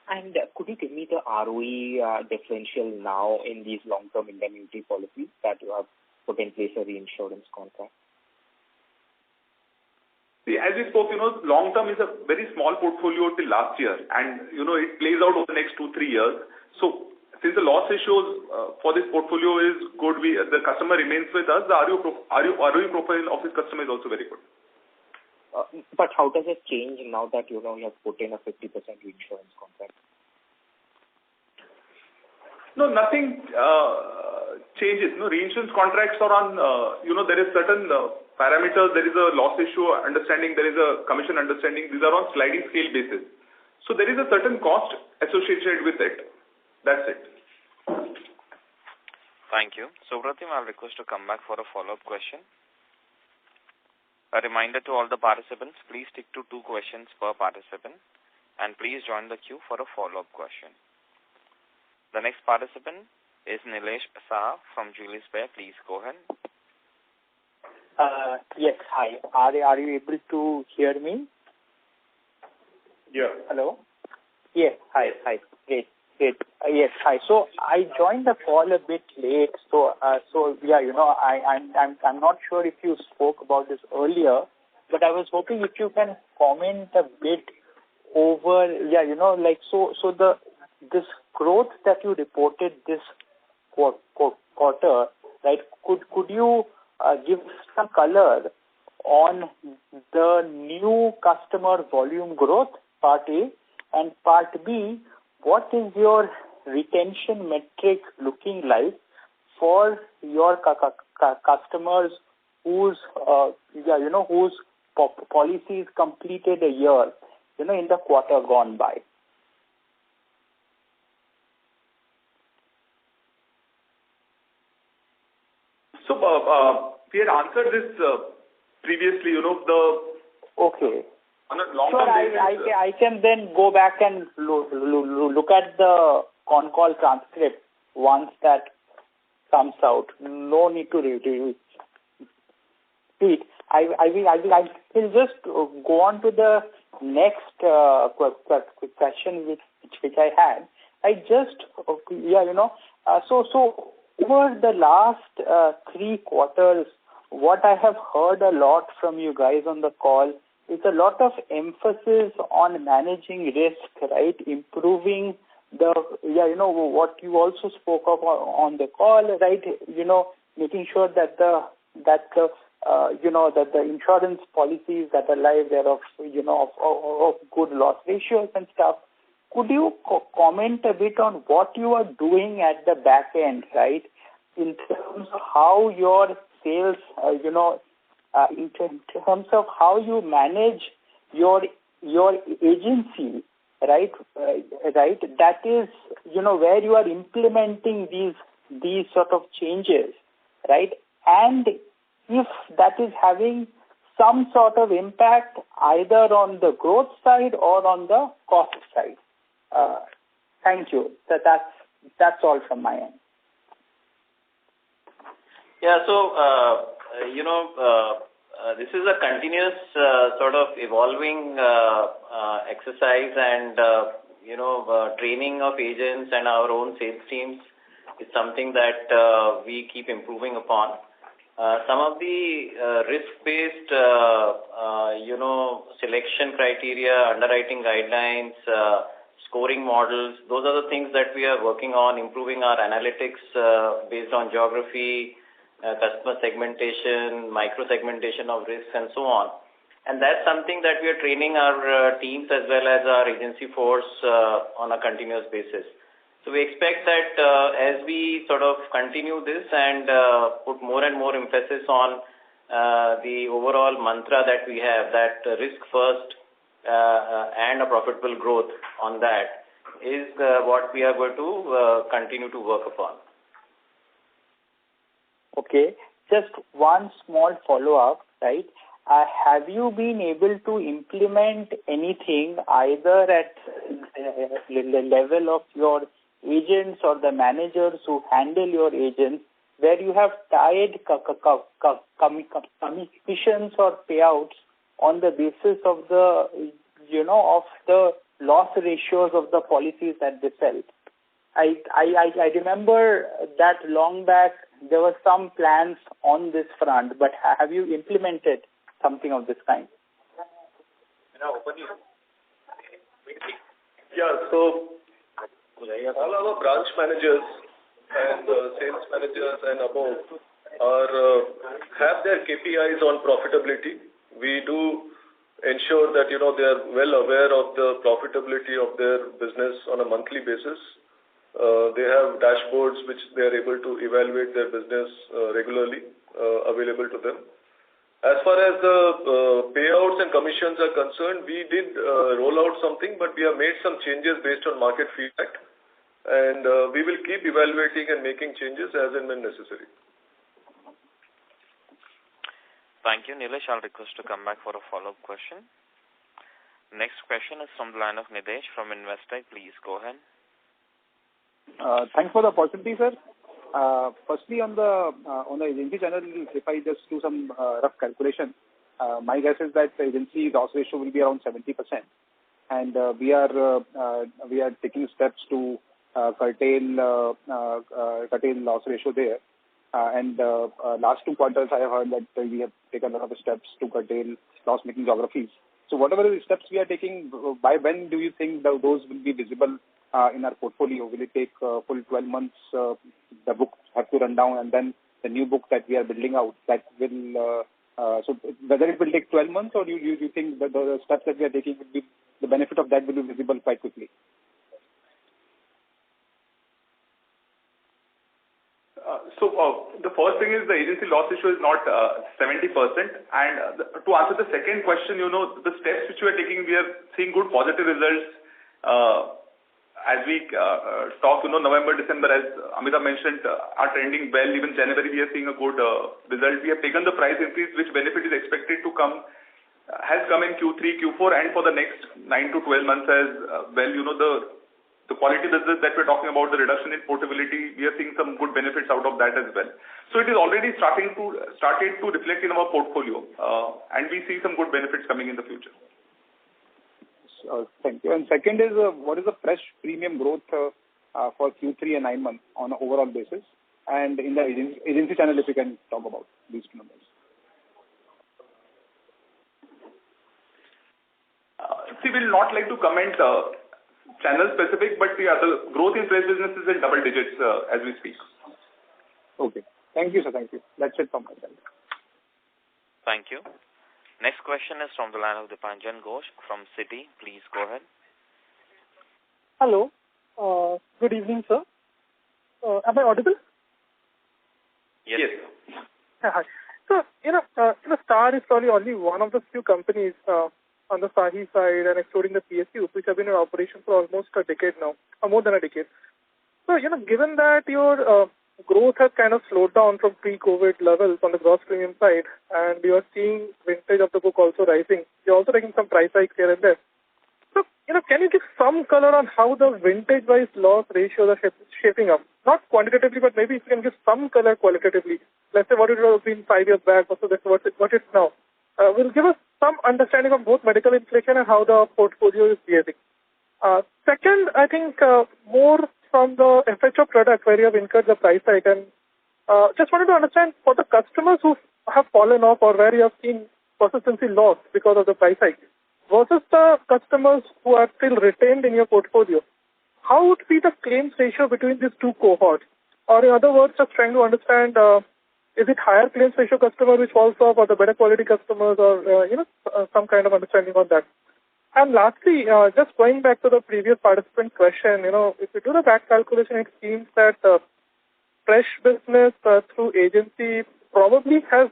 And could you give me the ROE differential now in these long-term indemnity policies that you have put in place a reinsurance contract? See, as we spoke, long term is a very small portfolio till last year, and it plays out over the next 2-3 years. So since the loss ratios for this portfolio is good, the customer remains with us. The ROE profile of this customer is also very good. But how does it change now that you have put in a 50% reinsurance contract? No, nothing changes. Reinsurance contracts are on, there is certain parameters. There is a loss ratio understanding. There is a commission understanding. These are on sliding scale basis. So there is a certain cost associated with it. That's it. Thank you. Supratim, I'll request to come back for a follow-up question. A reminder to all the participants, please stick to 2 questions per participant and please join the queue for a follow-up question. The next participant is Nilesh Saha from Julius Baer. Please go ahead. Yes, hi. Are you able to hear me? Yeah. Hello? Yes, hi. Great. Yes, hi. So I joined the call a bit late. I'm not sure if you spoke about this earlier, but I was hoping if you can comment a bit over, this growth that you reported this quarter, right? Could you give some color on the new customer volume growth, part A, and part B, what is your retention metric looking like for your customers whose policies completed a year, in the quarter gone by? So we had answered this previously. Okay. On a long-term basis. I can then go back and look at the Concall transcript once that comes out. No need to repeat. I will just go on to the next question which I had. So over the last 3 quarters, what I have heard a lot from you guys on the call is a lot of emphasis on managing risk, right? Improving what you also spoke of on the call, right? Making sure that the insurance policies that are live there of good loss ratios and stuff. Could you comment a bit on what you are doing at the back end, right? In terms of how your sales, in terms of how you manage your agency right? Right. That is, where you are implementing these sort of changes, right? And if that is having some sort of impact either on the growth side or on the cost side. Thank you. That's all from my end. Yeah. So, this is a continuous sort of evolving exercise, and training of agents and our own sales teams is something that we keep improving upon. Some of the risk-based, selection criteria, underwriting guidelines, scoring models, those are the things that we are working on, improving our analytics based on geography, customer segmentation, micro-segmentation of risks, and so on. And that's something that we are training our teams as well as our agency force on a continuous basis. So we expect that as we sort of continue this and put more and more emphasis on the overall mantra that we have, that risk first and a profitable growth on that is what we are going to continue to work upon. Okay, just one small follow-up, right? Have you been able to implement anything either at the level of your agents or the managers who handle your agents where you have tied commissions or payouts on the basis of the, of the loss ratios of the policies that they sell? I remember that long back there were some plans on this front, but have you implemented something of this kind? Yeah, so all our branch managers and sales managers and above have their KPIs on profitability. We do ensure that, they are well aware of the profitability of their business on a monthly basis. They have dashboards which they are able to evaluate their business regularly, available to them. As far as the payouts and commissions are concerned, we did roll out something, but we have made some changes based on market feedback. And we will keep evaluating and making changes as and when necessary. Thank you, Nilesh. I'll request to come back for a follow-up question. Next question is from the line of Nidesh from Investec. Please go ahead. Thanks for the opportunity, sir. Firstly, on the agency channel, if I just do some rough calculation, my guess is that the agency loss ratio will be around 70%, and we are taking steps to curtail loss ratio there. And last 2 quarters, I have heard that we have taken a lot of steps to curtail loss-making geographies. So whatever the steps we are taking, by when do you think those will be visible in our portfolio? Will it take full 12 months? The book have to run down, and then the new book that we are building out, that will. So whether it will take 12 months, or you think that the steps that we are taking will be, the benefit of that will be visible quite quickly? So the first thing is the agency loss ratio is not 70%. And to answer the second question, the steps which we are taking, we are seeing good positive results. As we talk, November, December, as Amitabh mentioned, are trending well. Even January, we are seeing a good result. We have taken the price increase, which benefit is expected to come, has come in Q3, Q4, and for the next 9 to 12 months as well. The quality business that we're talking about, the reduction in portability, we are seeing some good benefits out of that as well. So it is already started to reflect in our portfolio, and we see some good benefits coming in the future. Thank you. And second is, what is the fresh premium growth for Q3 and 9 months on an overall basis? And in the agency channel, if you can talk about these 2 numbers. We will not like to comment channel specific, but the growth in fresh business is in double digits as we speak. Okay. Thank you, sir. Thank you. That's it from my side. Thank you. Next question is from the line of Dipanjan Ghosh from Citi. Please go ahead. Hello. Good evening, sir. Am I audible? Yes. Hi. So, Star is probably only one of the few companies on the SAHI side and excluding the PSUs, which have been in operation for almost a decade now, or more than a decade. So, given that your growth has kind of slowed down from pre-COVID levels on the gross premium side, and you are seeing vintage of the book also rising, you're also taking some price hikes here and there. So, can you give some color on how the vintage-wise loss ratios are shaping up? Not quantitatively, but maybe if you can give some color qualitatively. Let's say what it would have been 5 years back versus what it's now. Will give us some understanding of both medical inflation and how the portfolio is behaving. Second, I think more from the FHO product where you have incurred the price hike, and just wanted to understand for the customers who have fallen off or where you have seen persistency loss because of the price hike versus the customers who are still retained in your portfolio. How would be the claims ratio between these two cohorts? Or in other words, just trying to understand, is it higher claims ratio customer which falls off or the better quality customers or, some kind of understanding on that? And lastly, just going back to the previous participant question, if you do the back calculation, it seems that fresh business through agency probably has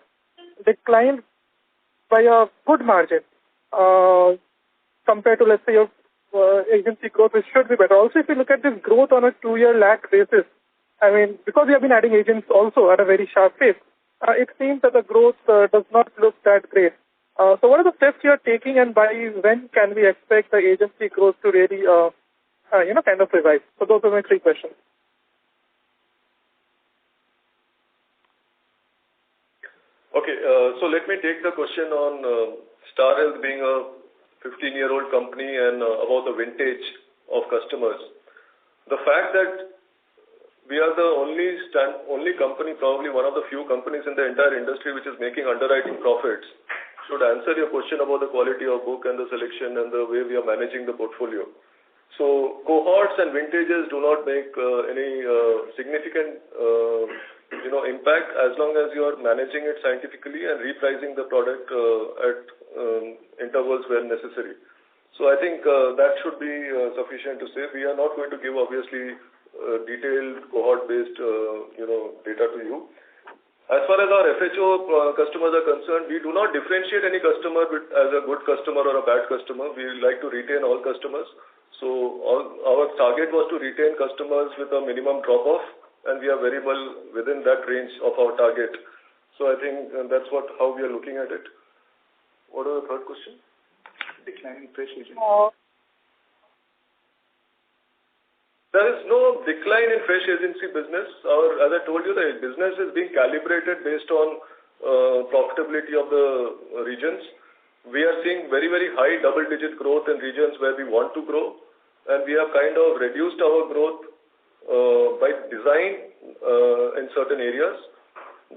declined by a good margin compared to, let's say, your agency growth, which should be better. Also, if you look at this growth on a 2-year lag basis, I mean, because we have been adding agents also at a very sharp pace, it seems that the growth does not look that great. So what are the steps you are taking, and by when can we expect the agency growth to really, kind of revive? So those are my 3 questions. Okay, so let me take the question on Star Health being a 15-year-old company and about the vintage of customers. The fact that we are the only company, probably one of the few companies in the entire industry which is making underwriting profits, should answer your question about the quality of book and the selection and the way we are managing the portfolio. So cohorts and vintages do not make any significant impact as long as you are managing it scientifically and repricing the product at intervals where necessary. So I think that should be sufficient to say. We are not going to give obviously detailed cohort-based data to you. As far as our FHO customers are concerned, we do not differentiate any customer as a good customer or a bad customer. We like to retain all customers. So our target was to retain customers with a minimum drop-off, and we are very well within that range of our target. So I think that's how we are looking at it. What was the third question? Declining fresh agency. There is no decline in fresh agency business. As I told you, the business is being calibrated based on profitability of the regions. We are seeing very, very high double-digit growth in regions where we want to grow, and we have kind of reduced our growth by design in certain areas.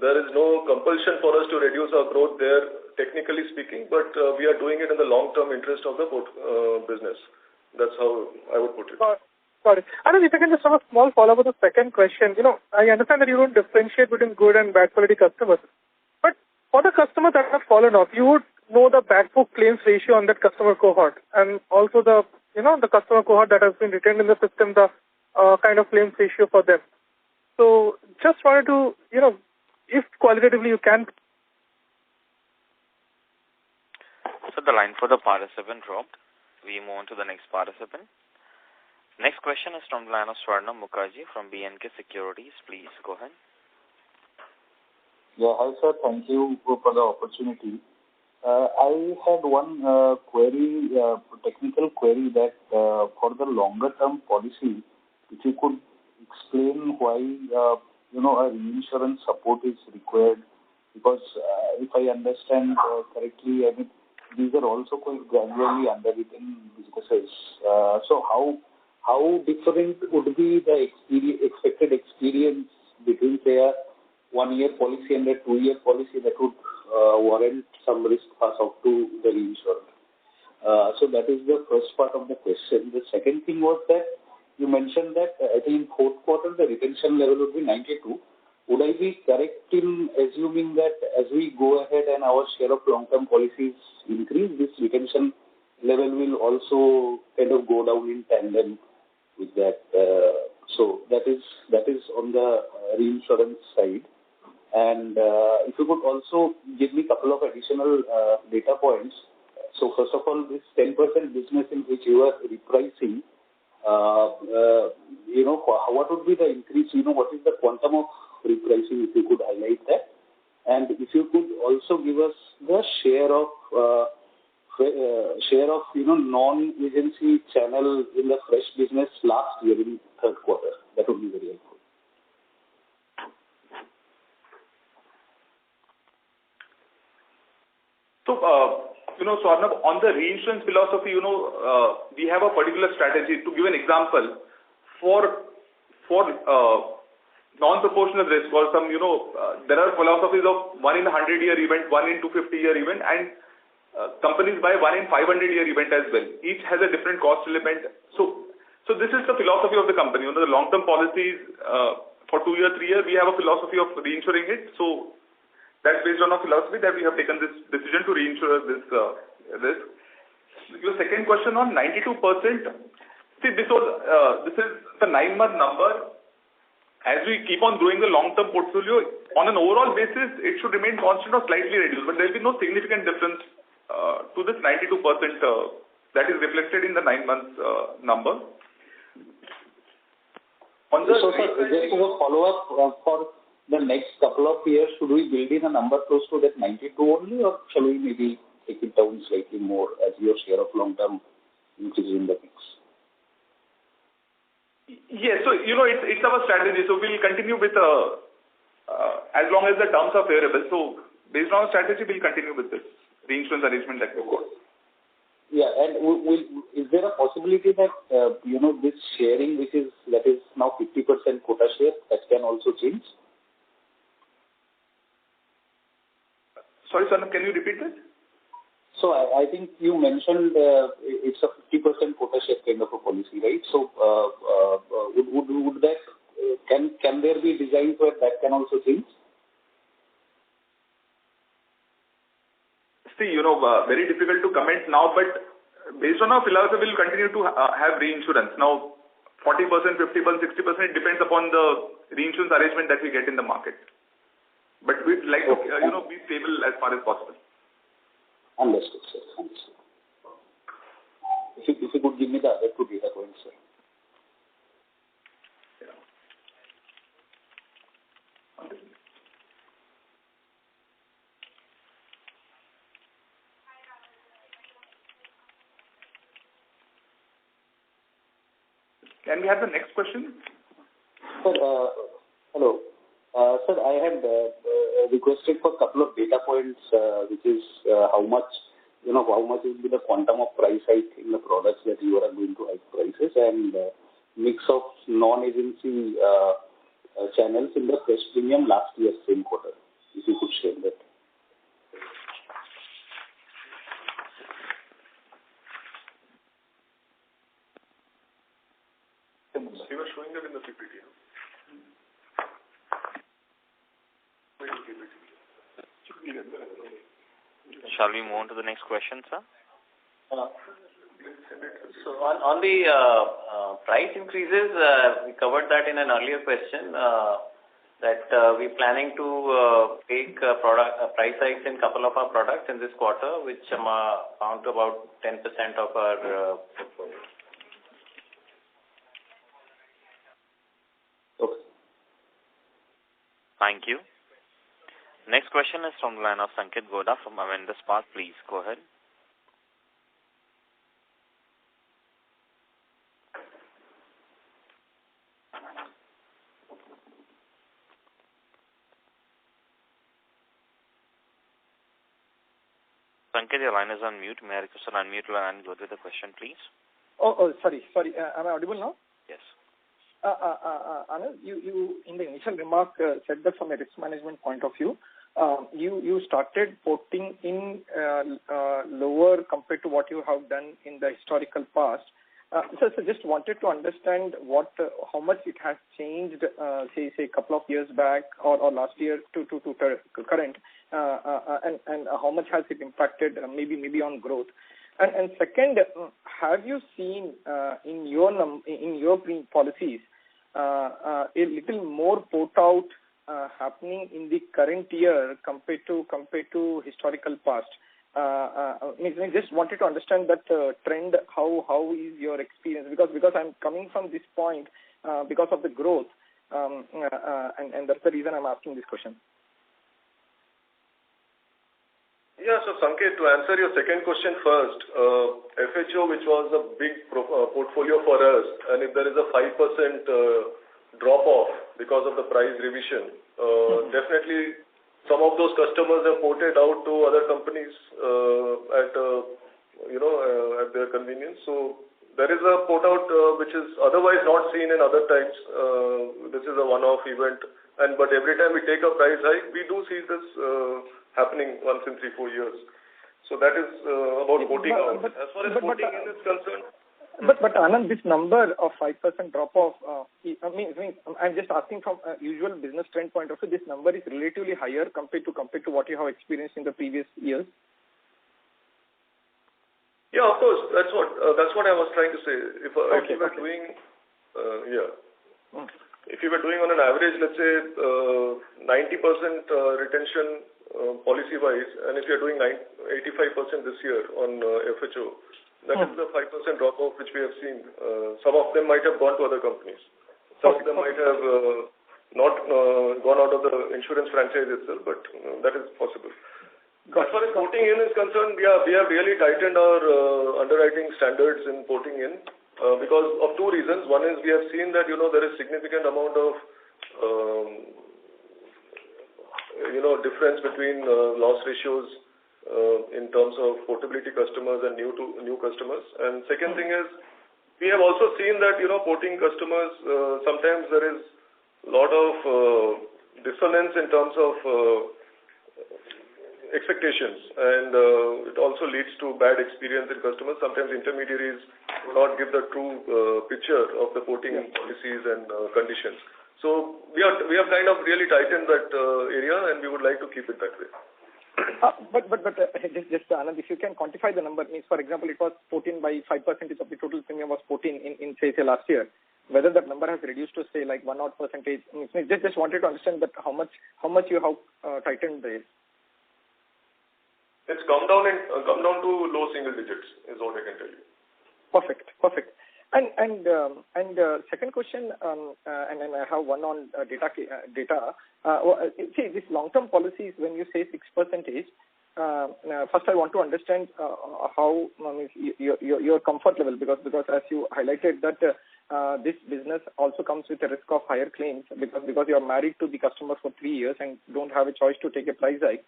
There is no compulsion for us to reduce our growth there, technically speaking, but we are doing it in the long-term interest of the business. That's how I would put it. Got it. And if I can just have a small follow-up with the second question. I understand that you don't differentiate between good and bad quality customers. But for the customers that have fallen off, you would know the back book claims ratio on that customer cohort, and also the customer cohort that has been retained in the system, the kind of claims ratio for them. So just wanted to, if qualitatively you can. So the line for the participant dropped. We move on to the next participant. Next question is from the line of Swarna Mukherjee from B&K Securities. Please go ahead. Yeah, hi sir. Thank you for the opportunity. I had one query, technical query that for the longer term policy, if you could explain why a reinsurance support is required, because if I understand correctly, I mean these are also quite gradually underwritten businesses. So how different would be the expected experience between say a 1-year policy and a 2-year policy that would warrant some risk pass out to the reinsurer? So that is the first part of the question. The second thing was that you mentioned that I think in fourth quarter the retention level would be 92. Would I be correct in assuming that as we go ahead and our share of long-term policies increase, this retention level will also kind of go down in tandem with that? So that is on the reinsurance side. And if you could also give me a couple of additional data points. So first of all, this 10% business in which you are repricing, what would be the increase? What is the quantum of repricing, if you could highlight that? And if you could also give us the share of non-agency channel in the fresh business last year in third quarter, that would be very helpful. So, Swarnabh, on the reinsurance philosophy, we have a particular strategy. To give an example, for non-proportional risk or some, there are philosophies of 1 in 100-year event, 1 in 250-year event, and companies buy 1 in 500-year event as well. Each has a different cost element. So this is the philosophy of the company. The long-term policies for 2 year, 3 year, we have a philosophy of reinsuring it. So that's based on a philosophy that we have taken this decision to reinsure this risk. Your second question on 92%. See, this is the 9-month number. As we keep on growing the long-term portfolio, on an overall basis, it should remain constant or slightly reduced, but there will be no significant difference to this 92% that is reflected in the 9 months number. On the so, sir, just as a follow-up for the next couple of years, should we build in a number close to that 92 only, or shall we maybe take it down slightly more as your share of long-term increases in the mix? Yes, so it's our strategy. So we'll continue with as long as the terms are favorable. So based on our strategy, we'll continue with this reinsurance arrangement that we've got. Yeah, and is there a possibility that this sharing, that is now 50% quota share, that can also change? Sorry, Swarnabh, can you repeat that? So I think you mentioned it's a 50% quota share kind of a policy, right? So would that can there be designs where that can also change? See, very difficult to comment now, but based on our philosophy, we'll continue to have reinsurance. Now, 40%, 50%, 60%, it depends upon the reinsurance arrangement that we get in the market. But we'd like to, be stable as far as possible. Understood, sir. Understood. If you could give me the other two data points, sir. Can we have the next question? Sir, hello. Sir, I had requested for a couple of data points, which is how much will be the quantum of price hike in the products that you are going to hike prices, and mix of non-agency channels in the fresh premium last year, same quarter. If you could share that. We were showing them in the PPT. Shall we move on to the next question, sir? So on the price increases, we covered that in an earlier question, that we're planning to take price hikes in a couple of our products in this quarter, which amount to about 10% of our portfolio. Okay. Thank you. Next question is from the line of Sanketh Godha from Avendus Spark. Please go ahead. Sanketh, your line is on mute. May I request to unmute and go to the question, please? Sorry. Am I audible now? Yes. Anand, you in the initial remark said that from a risk management point of view, you started porting in lower compared to what you have done in the historical past. So just wanted to understand how much it has changed, say a couple of years back or last year to current, and how much has it impacted maybe on growth. And second, have you seen in your policies a little more port out happening in the current year compared to historical past? I just wanted to understand that trend. How is your experience? Because I'm coming from this point because of the growth, and that's the reason I'm asking this question. Yeah, so Sanket, to answer your second question first, FHO, which was a big portfolio for us, and if there is a 5% drop-off because of the price revision, definitely some of those customers have ported out to other companies at their convenience. So there is a port out which is otherwise not seen in other times. This is a one-off event, but every time we take a price hike, we do see this happening once in 3-4 years. So that is about porting out. As far as porting in is concerned. But Anand, this number of 5% drop-off, I'm just asking from a usual business trend point of view, this number is relatively higher compared to what you have experienced in the previous years. Yeah, of course. That's what I was trying to say. If you were doing, if you were doing on an average, let's say 90% retention policy-wise, and if you're doing 85% this year on FHO, that is the 5% drop-off which we have seen. Some of them might have gone to other companies. Some of them might have not gone out of the insurance franchise itself, but that is possible. As far as porting in is concerned, we have really tightened our underwriting standards in porting in because of two reasons. One is we have seen that there is significant amount of difference between loss ratios in terms of portability customers and new customers. And second thing is we have also seen that porting customers sometimes there is a lot of dissonance in terms of expectations, and it also leads to bad experience in customers. Sometimes intermediaries do not give the true picture of the porting policies and conditions. So we have kind of really tightened that area, and we would like to keep it that way. But just Anand, if you can quantify the number, means for example, it was 14 by 5% of the total premium was 14 in say last year. Whether that number has reduced to say like 1% odd, just wanted to understand that how much you have tightened this. It's come down to low single digits is what I can tell you. Perfect. And second question, and then I have one on data. See, this long-term policies, when you say 6%, first I want to understand how your comfort level, because as you highlighted that this business also comes with a risk of higher claims because you are married to the customer for 3 years and don't have a choice to take a price hike.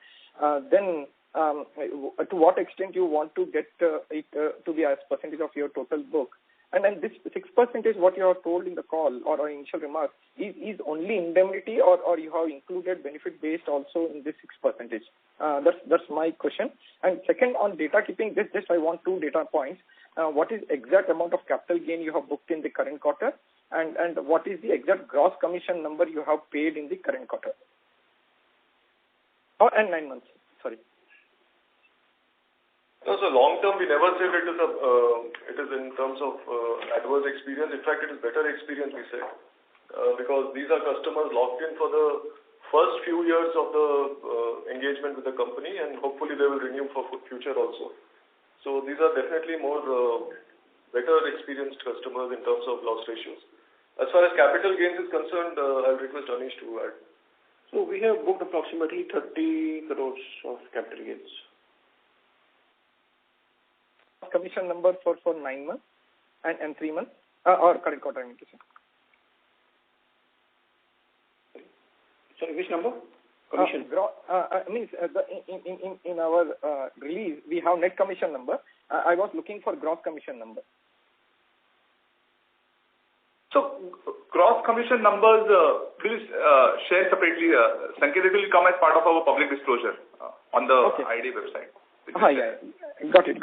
Then to what extent you want to get it to be as percentage of your total book? And then this 6% what you have told in the call or initial remarks is only indemnity or you have included benefit based also in this 6%. That's my question. And second, on data keeping, just I want 2 data points. What is exact amount of capital gain you have booked in the current quarter, and what is the exact gross commission number you have paid in the current quarter? And 9 months. Sorry. No, so long term, we never said it is in terms of adverse experience. In fact, it is better experience, we say, because these are customers locked in for the first few years of the engagement with the company, and hopefully they will renew for future also. So these are definitely more better experienced customers in terms of loss ratios. As far as capital gains is concerned, I'll request Anish to add. So we have booked approximately 30 crores of capital gains. Commission number for 9 months and 3 months or current quarter, I mean to say. Sorry, which number? Commission. In our release, we have net commission number. I was looking for gross commission number. So gross commission numbers will share separately. Sanket, it will come as part of our public disclosure on the ID website. Yeah, got it.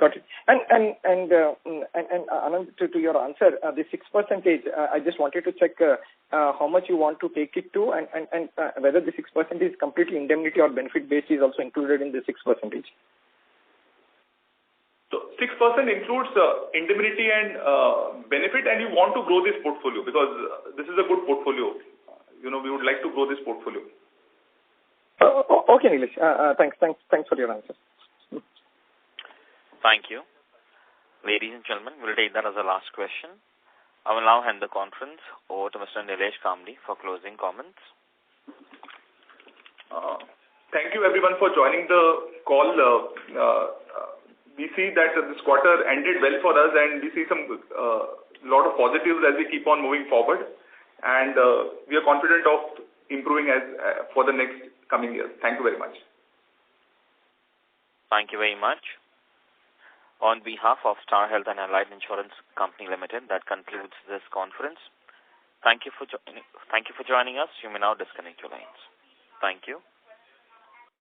And Anand, to your answer, the 6%, I just wanted to check how much you want to take it to, and whether the 6% is completely indemnity or benefit based is also included in the 6%. So 6% includes indemnity and benefit, and you want to grow this portfolio because this is a good portfolio. We would like to grow this portfolio. Okay, Nilesh. Thanks for your answer. Thank you. Ladies and gentlemen, we'll take that as the last question. I will now hand the conference over to Mr. Nilesh Kamli for closing comments. Thank you everyone for joining the call. We see that this quarter ended well for us, and we see some lot of positives as we keep on moving forward, and we are confident of improving as for the next coming years. Thank you very much. Thank you very much. On behalf of Star Health and Allied Insurance Company Limited, that concludes this conference. Thank you for joining us. You may now disconnect your lines. Thank you.